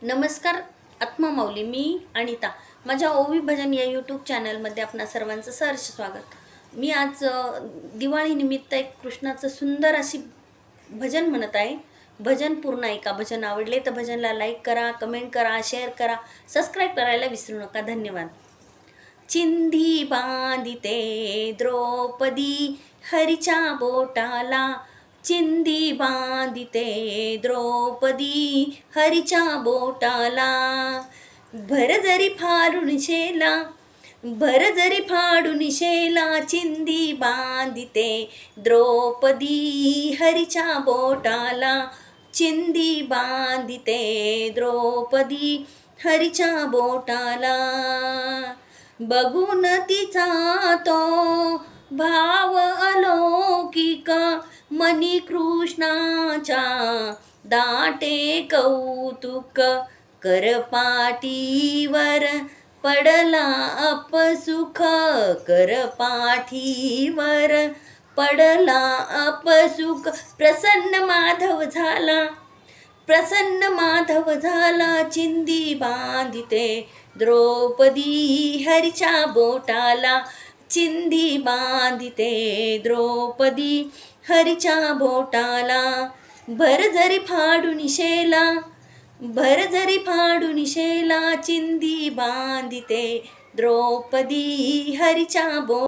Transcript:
नमस्कार आत्मामाऊली, मी अनिता. माझ्या ओवी भजन या यूट्यूब चॅनलमध्ये आपणा सर्वांचं सहर्ष स्वागत. मी आज दिवाळीनिमित्त एक कृष्णाचं सुंदर अशी भजन म्हणत आहे. भजन पूर्ण ऐका. भजन आवडले तर भजनला लाईक करा, कमेंट करा, शेअर करा, सबस्क्राईब करायला विसरू नका. धन्यवाद. चिंधी बांधिते द्रौपदी हरीच्या बोटाला, चिंधी बांधिते द्रौपदी हरीच्या बोटाला. भर जरी फाडून शेला, भर जरी फाडून शेला, चिंधी बांधिते द्रौपदी हरीच्या बोटाला, चिंधी बांधिते द्रौपदी हरीच्या बोटाला. बघून तिचा तो भाव अलौकिक, मनी कृष्णाच्या दाटे कौतुक. करपाठीवर पडला अपसुख, करपाठीवर पडला अपसुख. प्रसन्न माधव झाला, प्रसन्न माधव झाला, चिंधी बांधिते द्रौपदी हरीच्या बोटाला, चिंधी बांधिते द्रौपदी हरीच्या बोटाला. भर जरी फाडून शेला, भर जरी फाडून शेला, चिंधी बांधिते द्रौपदी हरीच्या